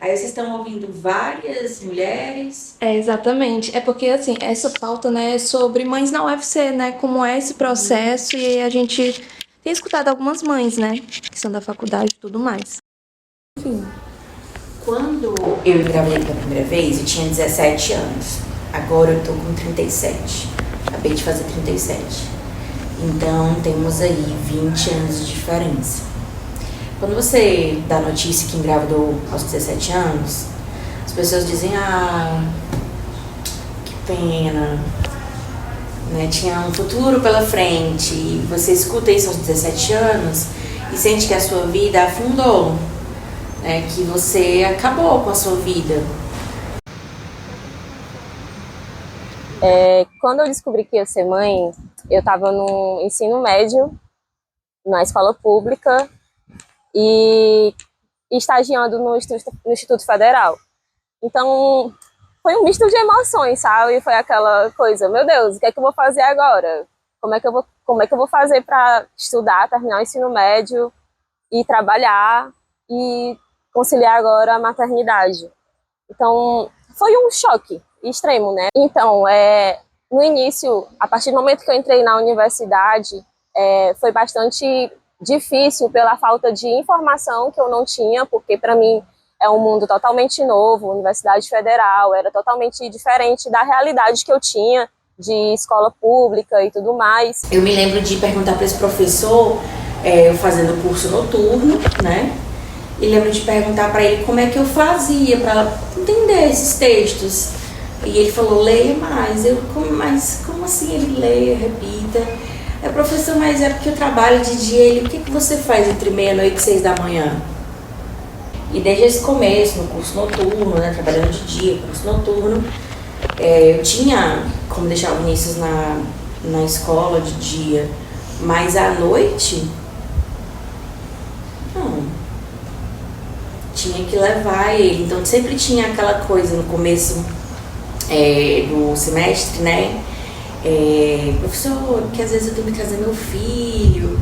Aí vocês estão ouvindo várias mulheres. É, exatamente. É porque, assim, essa pauta, né, é sobre mães na UFC, né? Como é esse processo. E aí a gente tem escutado algumas mães, né? Que são da faculdade e tudo mais. Enfim. Quando eu engravidei pela primeira vez, eu tinha 17 anos. Agora eu tô com 37. Acabei de fazer 37. Então temos aí 20 anos de diferença. Quando você dá notícia que engravidou aos 17 anos, as pessoas dizem, que pena, né? Tinha um futuro pela frente. E você escuta isso aos 17 anos e sente que a sua vida afundou, né? Que você acabou com a sua vida. Quando eu descobri que ia ser mãe, eu estava no ensino médio, na escola pública, e estagiando no Instituto Federal. Então, foi um misto de emoções, sabe? Foi aquela coisa, meu Deus, o que é que eu vou fazer agora? Como é que eu vou fazer para estudar, terminar o ensino médio e trabalhar e conciliar agora a maternidade? Então, foi um choque extremo, né? Então, no início, a partir do momento que eu entrei na universidade, foi bastante difícil pela falta de informação que eu não tinha, porque para mim é um mundo totalmente novo, Universidade Federal, era totalmente diferente da realidade que eu tinha de escola pública e tudo mais. Eu me lembro de perguntar para esse professor, eu fazendo curso noturno, né? E lembro de perguntar para ele como é que eu fazia para entender esses textos. E ele falou, leia mais. Mas como assim ele leia, repita? Professor, mas é porque eu trabalho de dia. Ele, o que você faz entre meia-noite e 6 da manhã? E desde esse começo, no curso noturno, né, trabalhando de dia, curso noturno, eu tinha como deixar o Vinícius na escola de dia, mas à noite, não. Tinha que levar ele. Então sempre tinha aquela coisa no começo do semestre, né? Professor, porque às vezes eu tenho que trazer meu filho.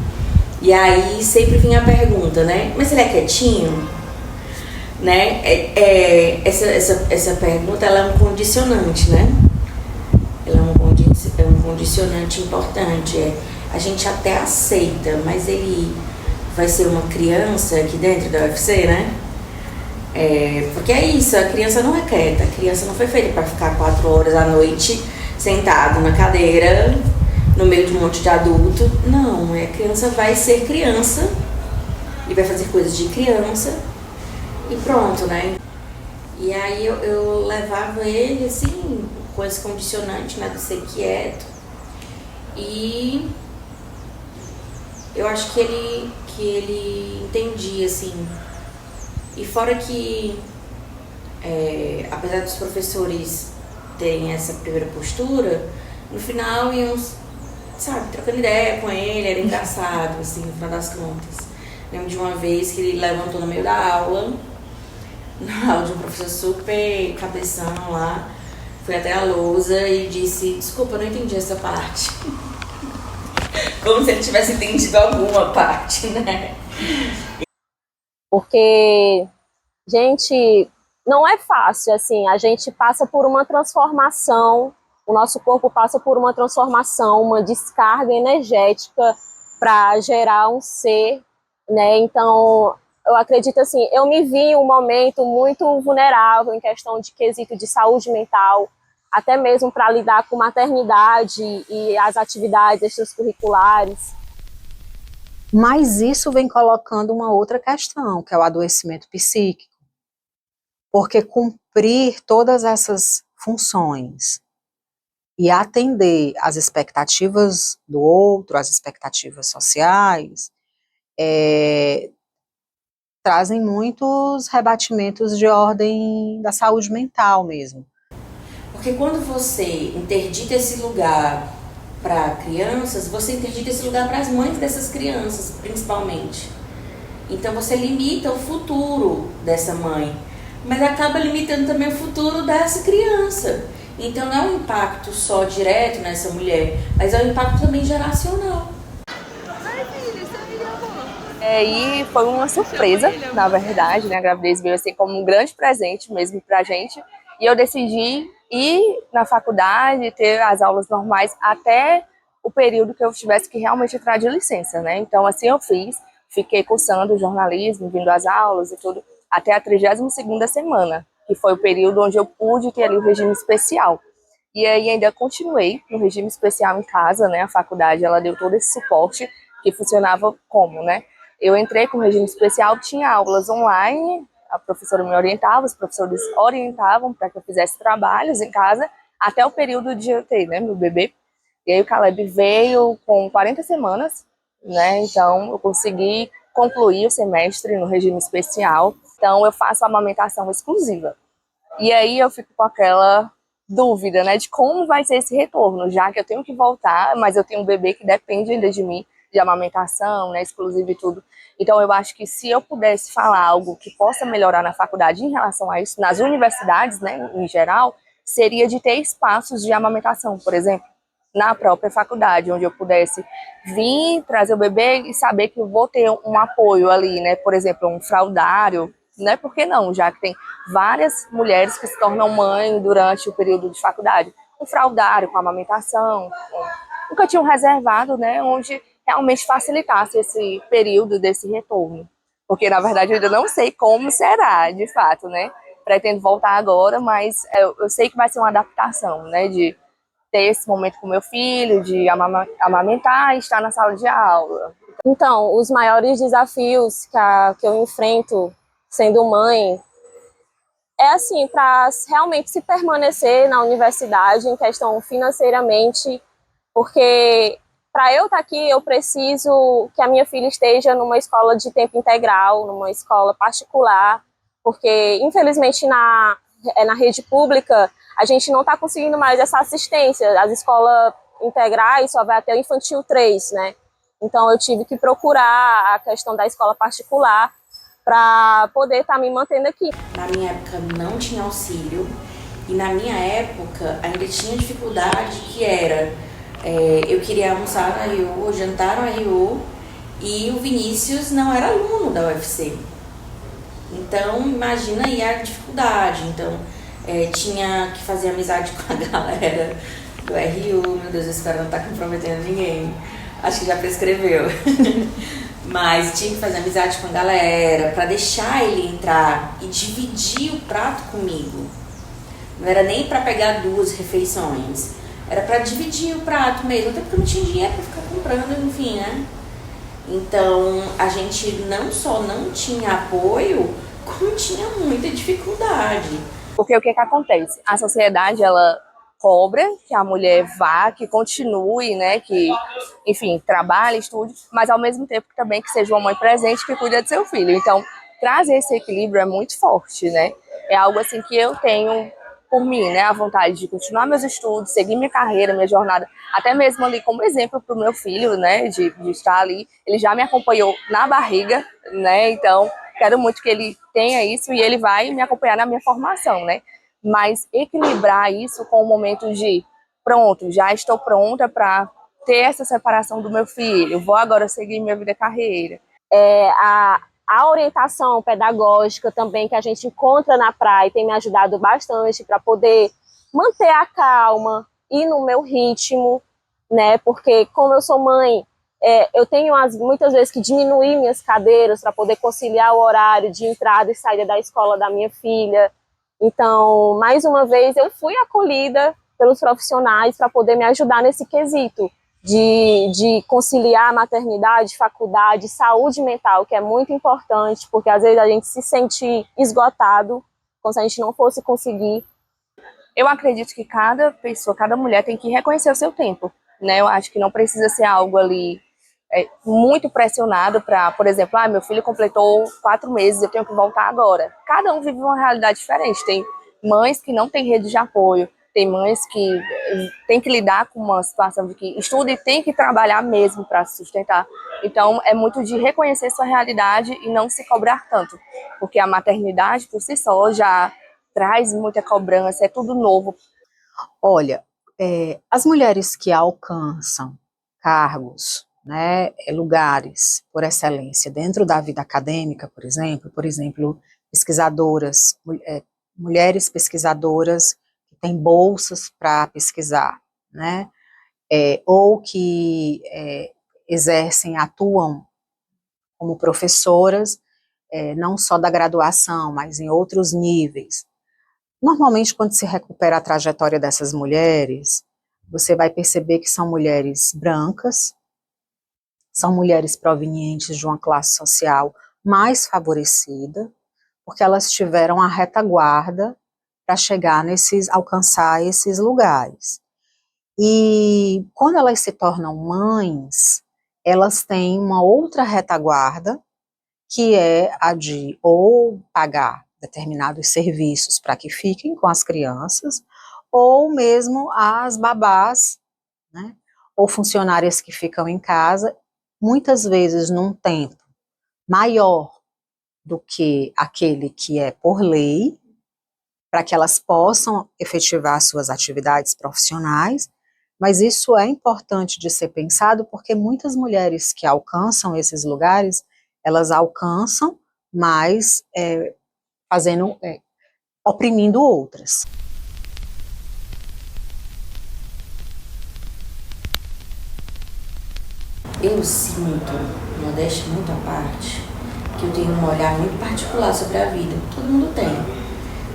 E aí sempre vinha a pergunta, né? Mas ele é quietinho? Né? Essa pergunta ela é um condicionante, né? Ela é um condicionante importante. A gente até aceita, mas ele vai ser uma criança aqui dentro da UFC, né? Porque é isso, a criança não é quieta, a criança não foi feita para ficar 4 horas à noite sentado na cadeira no meio de um monte de adulto. Não, a criança vai ser criança e vai fazer coisas de criança e pronto, né? E aí eu levava ele assim, com esse condicionante, né, de ser quieto. E eu acho que ele entendia, assim. E fora que, apesar dos professores terem essa primeira postura, no final iam, sabe, trocando ideia com ele, era engraçado, assim, no final das contas. Lembro de uma vez que ele levantou no meio da aula, na aula de um professor super cabeção lá, foi até a lousa e disse, desculpa, eu não entendi essa parte. Como se ele tivesse entendido alguma parte, né? Porque, gente, não é fácil, assim, a gente passa por uma transformação, o nosso corpo passa por uma transformação, uma descarga energética para gerar um ser, né? Então, eu acredito assim, eu me vi em um momento muito vulnerável em questão de quesito de saúde mental, até mesmo para lidar com maternidade e as atividades extracurriculares. Mas isso vem colocando uma outra questão, que é o adoecimento psíquico. Porque cumprir todas essas funções e atender às expectativas do outro, às expectativas sociais, trazem muitos rebatimentos de ordem da saúde mental mesmo. Porque quando você interdita esse lugar para crianças, você interdita esse lugar para as mães dessas crianças, principalmente. Então você limita o futuro dessa mãe, mas acaba limitando também o futuro dessa criança. Então não é um impacto só direto nessa mulher, mas é um impacto também geracional. Ai, filha, você me gravou. E foi uma surpresa, na verdade, né? A gravidez veio assim como um grande presente mesmo pra gente. E eu decidi ir na faculdade, ter as aulas normais até o período que eu tivesse que realmente entrar de licença, né? Então, assim eu fiz. Fiquei cursando jornalismo, vindo às aulas e tudo, até a 32ª semana, que foi o período onde eu pude ter ali o regime especial. E aí ainda continuei no regime especial em casa, né? A faculdade, ela deu todo esse suporte que funcionava como, né? Eu entrei com regime especial, tinha aulas online, a professora me orientava, os professores orientavam para que eu fizesse trabalhos em casa até o período de eu ter, né, meu bebê. E aí o Caleb veio com 40 semanas, né? Então eu consegui concluir o semestre no regime especial. Então eu faço a amamentação exclusiva. E aí eu fico com aquela dúvida, né, de como vai ser esse retorno, já que eu tenho que voltar, mas eu tenho um bebê que depende ainda de mim, de amamentação, né, exclusiva e tudo. Então eu acho que se eu pudesse falar algo que possa melhorar na faculdade em relação a isso, nas universidades, né, em geral, seria de ter espaços de amamentação, por exemplo, na própria faculdade, onde eu pudesse vir, trazer o bebê e saber que eu vou ter um apoio ali, né, por exemplo, um fraldário, né, por que não, já que tem várias mulheres que se tornam mãe durante o período de faculdade. Um fraldário com amamentação, um cantinho reservado, né, onde realmente facilitasse esse período desse retorno. Porque, na verdade, eu ainda não sei como será, de fato, né? Pretendo voltar agora, mas eu sei que vai ser uma adaptação, né, de ter esse momento com meu filho, de amamentar e estar na sala de aula. Então, os maiores desafios que eu enfrento sendo mãe é assim, para realmente se permanecer na universidade em questão financeiramente, porque para eu estar aqui eu preciso que a minha filha esteja numa escola de tempo integral, numa escola particular, porque infelizmente na rede pública a gente não está conseguindo mais essa assistência. As escolas integrais só vai até o infantil 3, né? Então eu tive que procurar a questão da escola particular para poder estar me mantendo aqui. Na minha época não tinha auxílio e na minha época ainda tinha dificuldade que era eu queria almoçar na RU, jantar na RU e o Vinícius não era aluno da UFC. Então imagina aí a dificuldade. Então tinha que fazer amizade com a galera do RU, meu Deus, eu espero não estar comprometendo ninguém. Acho que já prescreveu. Mas tinha que fazer amizade com a galera pra deixar ele entrar e dividir o prato comigo. Não era nem pra pegar 2 refeições, era pra dividir o prato mesmo, até porque eu não tinha dinheiro pra ficar comprando, enfim, né? Então a gente não só não tinha apoio, como tinha muita dificuldade. Porque o que acontece? A sociedade, ela cobra que a mulher vá, que continue, né, que, enfim, trabalhe, estude, mas ao mesmo tempo também que seja uma mãe presente que cuida do seu filho. Então, trazer esse equilíbrio é muito forte, né? É algo assim que eu tenho por mim, né, a vontade de continuar meus estudos, seguir minha carreira, minha jornada, até mesmo ali como exemplo para o meu filho, né, de estar ali. Ele já me acompanhou na barriga, né, então quero muito que ele tenha isso e ele vai me acompanhar na minha formação, né? Mas equilibrar isso com o momento de pronto, já estou pronta para ter essa separação do meu filho, vou agora seguir minha vida e carreira. A orientação pedagógica também que a gente encontra na praia tem me ajudado bastante para poder manter a calma e no meu ritmo, né? Porque como eu sou mãe, eu tenho muitas vezes que diminuir minhas cadeiras para poder conciliar o horário de entrada e saída da escola da minha filha. Então, mais uma vez, eu fui acolhida pelos profissionais para poder me ajudar nesse quesito de conciliar a maternidade, faculdade, saúde mental, que é muito importante, porque às vezes a gente se sente esgotado, como se a gente não fosse conseguir. Eu acredito que cada pessoa, cada mulher tem que reconhecer o seu tempo, né? Eu acho que não precisa ser algo ali muito pressionado para, por exemplo, meu filho completou 4 meses, eu tenho que voltar agora. Cada um vive uma realidade diferente. Tem mães que não têm rede de apoio, tem mães que têm que lidar com uma situação de que estuda e tem que trabalhar mesmo para se sustentar. Então, é muito de reconhecer sua realidade e não se cobrar tanto, porque a maternidade, por si só, já traz muita cobrança, é tudo novo. Olha, as mulheres que alcançam cargos né, lugares por excelência dentro da vida acadêmica, por exemplo, pesquisadoras, mulheres pesquisadoras que têm bolsas para pesquisar, né, ou que exercem, atuam como professoras, não só da graduação, mas em outros níveis. Normalmente, quando se recupera a trajetória dessas mulheres, você vai perceber que são mulheres brancas, são mulheres provenientes de uma classe social mais favorecida, porque elas tiveram a retaguarda para alcançar esses lugares. E quando elas se tornam mães, elas têm uma outra retaguarda, que é a de ou pagar determinados serviços para que fiquem com as crianças, ou mesmo as babás, né, ou funcionárias que ficam em casa, muitas vezes num tempo maior do que aquele que é por lei, para que elas possam efetivar suas atividades profissionais, mas isso é importante de ser pensado porque muitas mulheres que alcançam esses lugares, elas alcançam, mas oprimindo outras. Eu sinto, modéstia muito à parte, que eu tenho um olhar muito particular sobre a vida. Todo mundo tem.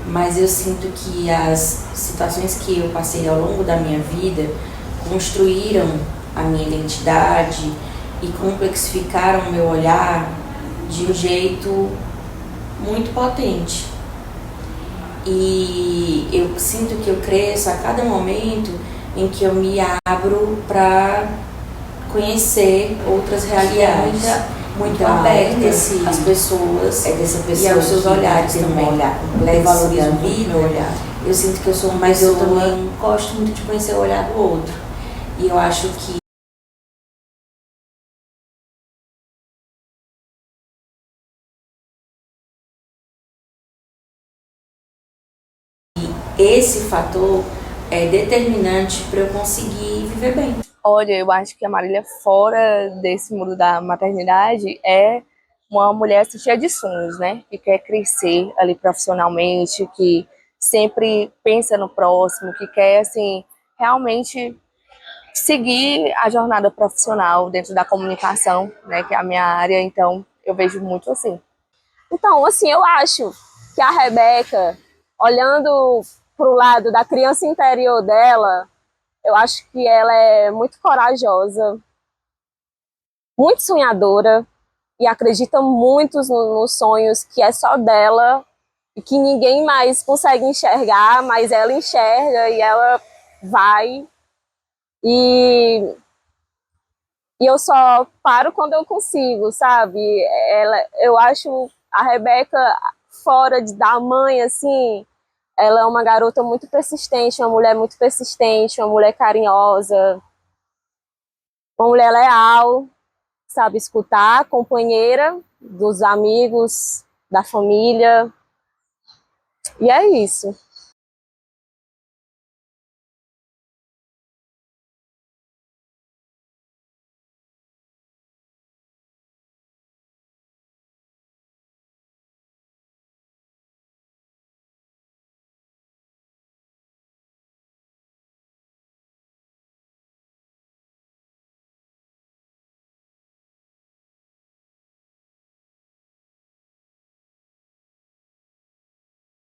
Mas eu sinto que as situações que eu passei ao longo da minha vida construíram a minha identidade e complexificaram o meu olhar de um jeito muito potente. E eu sinto que eu cresço a cada momento em que eu me abro para conhecer outras realidades, muito abertas às pessoas e aos seus olhares também, valorizam muito meu olhar. Eu sinto que eu sou uma pessoa, eu também gosto muito de conhecer o olhar do outro. E eu acho que esse fator é determinante para eu conseguir viver bem. Olha, eu acho que a Marília, fora desse mundo da maternidade, é uma mulher assim, cheia de sonhos, né? Que quer crescer ali profissionalmente, que sempre pensa no próximo, que quer, assim, realmente seguir a jornada profissional dentro da comunicação, né? Que é a minha área, então eu vejo muito assim. Então, assim, eu acho que a Rebeca, olhando para o lado da criança interior dela, eu acho que ela é muito corajosa, muito sonhadora e acredita muito nos sonhos que é só dela e que ninguém mais consegue enxergar, mas ela enxerga e ela vai. E eu só paro quando eu consigo, sabe? Eu acho a Rebeca, fora da mãe, assim, ela é uma garota muito persistente, uma mulher muito persistente, uma mulher carinhosa, uma mulher leal, sabe escutar, companheira dos amigos, da família. E é isso.